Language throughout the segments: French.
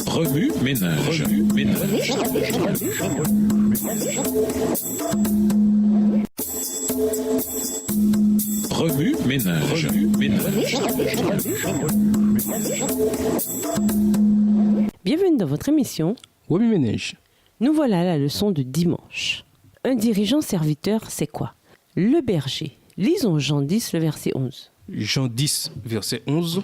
Remue ménage. Remue ménage. Bienvenue dans votre émission Remue ménage. Nous voilà à la leçon de dimanche. Un dirigeant serviteur, c'est quoi? Le berger. Lisons Jean 10, le verset 11. Jean 10, verset 11.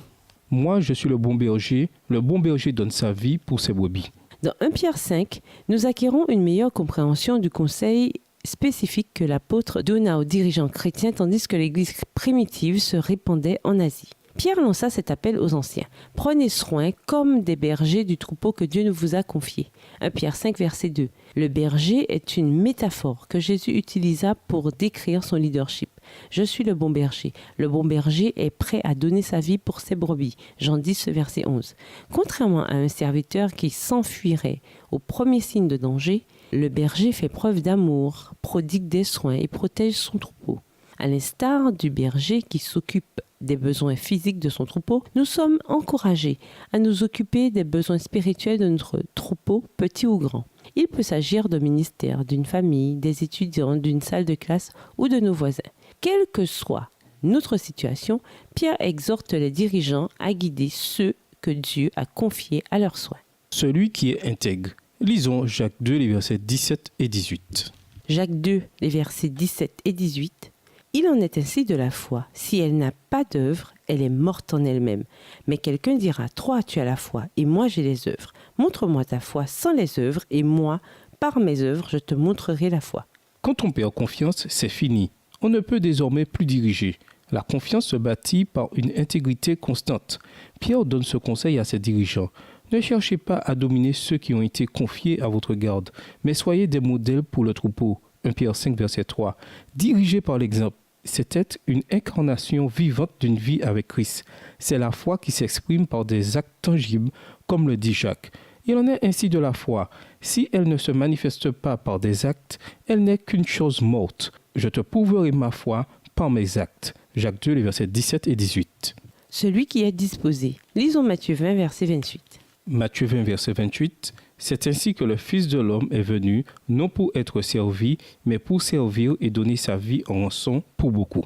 Moi, je suis le bon berger. Le bon berger donne sa vie pour ses brebis. Dans 1 Pierre 5, nous acquérons une meilleure compréhension du conseil spécifique que l'apôtre donna aux dirigeants chrétiens tandis que l'Église primitive se répandait en Asie. Pierre lança cet appel aux anciens. Prenez soin comme des bergers du troupeau que Dieu nous vous a confié. 1 Pierre 5, verset 2. Le berger est une métaphore que Jésus utilisa pour décrire son leadership. Je suis le bon berger. Le bon berger est prêt à donner sa vie pour ses brebis. Jean 10, verset 11. Contrairement à un serviteur qui s'enfuirait au premier signe de danger, le berger fait preuve d'amour, prodigue des soins et protège son troupeau. À l'instar du berger qui s'occupe des besoins physiques de son troupeau, nous sommes encouragés à nous occuper des besoins spirituels de notre troupeau, petit ou grand. Il peut s'agir d'un ministère, d'une famille, des étudiants, d'une salle de classe ou de nos voisins. Quelle que soit notre situation, Pierre exhorte les dirigeants à guider ceux que Dieu a confiés à leurs soins. Celui qui est intègre. Lisons Jacques 2, les versets 17 et 18. Jacques 2, les versets 17 et 18. Il en est ainsi de la foi. Si elle n'a pas d'œuvre, elle est morte en elle-même. Mais quelqu'un dira, toi tu as la foi, et moi j'ai les œuvres. Montre-moi ta foi sans les œuvres, et moi, par mes œuvres, je te montrerai la foi. Quand on perd confiance, c'est fini. On ne peut désormais plus diriger. La confiance se bâtit par une intégrité constante. Pierre donne ce conseil à ses dirigeants. Ne cherchez pas à dominer ceux qui ont été confiés à votre garde, mais soyez des modèles pour le troupeau. 1 Pierre 5, verset 3. Dirigez par l'exemple. C'était une incarnation vivante d'une vie avec Christ. C'est la foi qui s'exprime par des actes tangibles, comme le dit Jacques. Il en est ainsi de la foi. Si elle ne se manifeste pas par des actes, elle n'est qu'une chose morte. Je te prouverai ma foi par mes actes. Jacques 2, les versets 17 et 18. Celui qui est disposé. Lisons Matthieu 20, verset 28. Matthieu 20, verset 28. C'est ainsi que le Fils de l'homme est venu, non pour être servi, mais pour servir et donner sa vie en rançon pour beaucoup.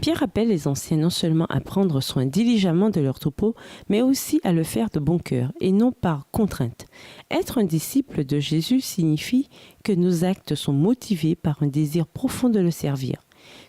Pierre appelle les anciens non seulement à prendre soin diligemment de leur troupeau, mais aussi à le faire de bon cœur et non par contrainte. Être un disciple de Jésus signifie que nos actes sont motivés par un désir profond de le servir.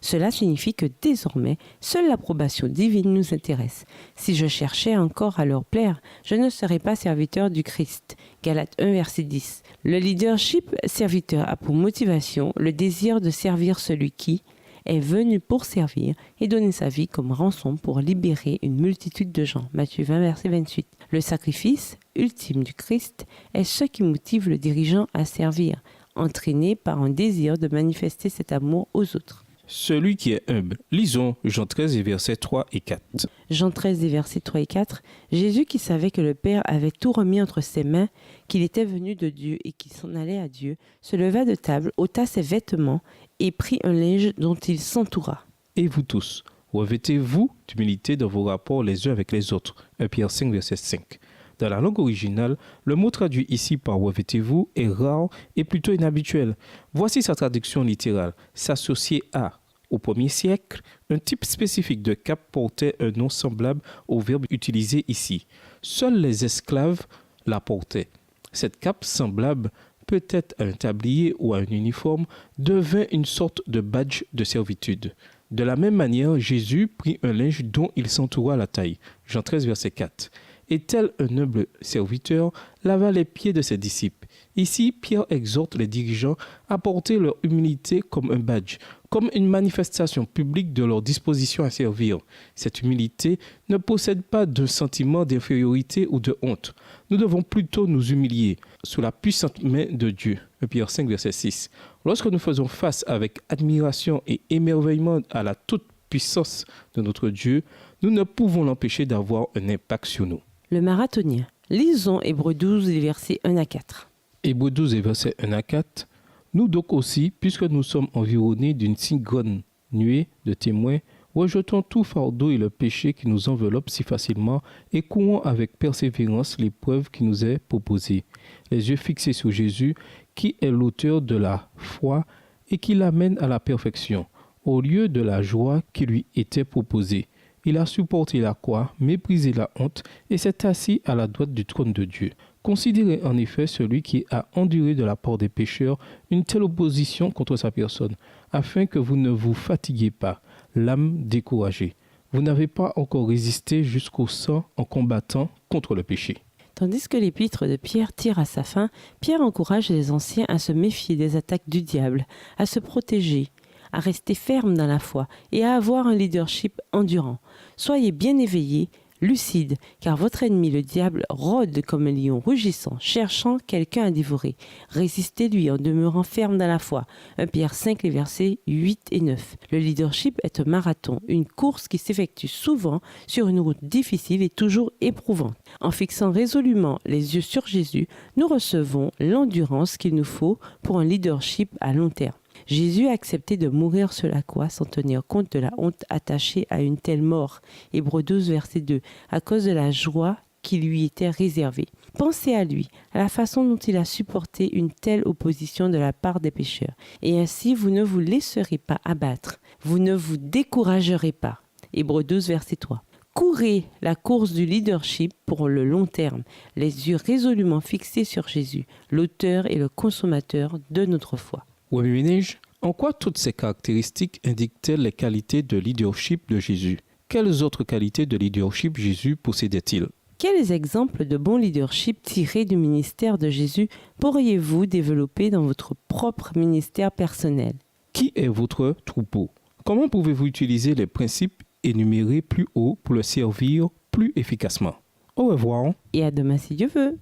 Cela signifie que désormais, seule l'approbation divine nous intéresse. Si je cherchais encore à leur plaire, je ne serais pas serviteur du Christ. Galates 1, verset 10. Le leadership serviteur a pour motivation le désir de servir celui qui est venu pour servir et donner sa vie comme rançon pour libérer une multitude de gens. Matthieu 20, verset 28. Le sacrifice ultime du Christ est ce qui motive le dirigeant à servir, entraîné par un désir de manifester cet amour aux autres. Celui qui est humble. Lisons Jean 13, les versets 3 et 4. Jean 13, les versets 3 et 4. Jésus, qui savait que le Père avait tout remis entre ses mains, qu'il était venu de Dieu et qu'il s'en allait à Dieu, se leva de table, ôta ses vêtements et prit un linge dont il s'entoura. Et vous tous, revêtez-vous d'humilité dans vos rapports les uns avec les autres. 1 Pierre 5, verset 5. Dans la langue originale, le mot traduit ici par « revêtez-vous » est rare et plutôt inhabituel. Voici sa traduction littérale. S'associer à. Au 1er siècle, un type spécifique de cape portait un nom semblable au verbe utilisé ici. Seuls les esclaves la portaient. Cette cape semblable, peut-être à un tablier ou à un uniforme, devint une sorte de badge de servitude. De la même manière, Jésus prit un linge dont il s'entoura la taille. Jean 13, verset 4. Et tel un humble serviteur, lava les pieds de ses disciples. Ici, Pierre exhorte les dirigeants à porter leur humilité comme un badge, comme une manifestation publique de leur disposition à servir. Cette humilité ne possède pas de sentiment d'infériorité ou de honte. Nous devons plutôt nous humilier sous la puissante main de Dieu. 1 Pierre 5, verset 6. Lorsque nous faisons face avec admiration et émerveillement à la toute-puissance de notre Dieu, nous ne pouvons l'empêcher d'avoir un impact sur nous. Le marathonien. Lisons Hébreux 12, les versets 1 à 4. Hébreux 12, les versets 1 à 4. Nous donc aussi, puisque nous sommes environnés d'une si grande nuée de témoins, Rejetons tout fardeau et le péché qui nous enveloppe si facilement et courons avec persévérance l'épreuve qui nous est proposée. Les yeux fixés sur Jésus, qui est l'auteur de la foi et qui l'amène à la perfection, au lieu de la joie qui lui était proposée. Il a supporté la croix, méprisé la honte et s'est assis à la droite du trône de Dieu. Considérez en effet celui qui a enduré de la part des pécheurs une telle opposition contre sa personne, afin que vous ne vous fatiguiez pas, l'âme découragée. Vous n'avez pas encore résisté jusqu'au sang en combattant contre le péché. Tandis que l'épître de Pierre tire à sa fin, Pierre encourage les anciens à se méfier des attaques du diable, à se protéger, à rester ferme dans la foi et à avoir un leadership endurant. Soyez bien éveillés, lucides, car votre ennemi le diable rôde comme un lion rugissant, cherchant quelqu'un à dévorer. Résistez-lui en demeurant ferme dans la foi. 1 Pierre 5, les versets 8 et 9. Le leadership est un marathon, une course qui s'effectue souvent sur une route difficile et toujours éprouvante. En fixant résolument les yeux sur Jésus, nous recevons l'endurance qu'il nous faut pour un leadership à long terme. Jésus a accepté de mourir sur la croix sans tenir compte de la honte attachée à une telle mort. Hébreux 12, verset 2, à cause de la joie qui lui était réservée. Pensez à lui, à la façon dont il a supporté une telle opposition de la part des pécheurs. Et ainsi, vous ne vous laisserez pas abattre. Vous ne vous découragerez pas. Hébreux 12, verset 3. Courez la course du leadership pour le long terme, les yeux résolument fixés sur Jésus, l'auteur et le consommateur de notre foi. Wami Ménage, en quoi toutes ces caractéristiques indiquent-elles les qualités de leadership de Jésus? Quelles autres qualités de leadership Jésus possédait-il? Quels exemples de bon leadership tirés du ministère de Jésus pourriez-vous développer dans votre propre ministère personnel? Qui est votre troupeau? Comment pouvez-vous utiliser les principes énumérés plus haut pour le servir plus efficacement? Au revoir. Et à demain si Dieu veut.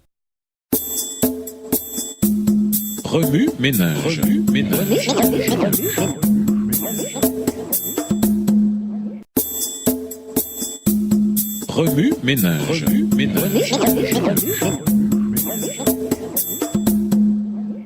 Remue ménage. Remue ménage. Remue ménage. Remue ménage.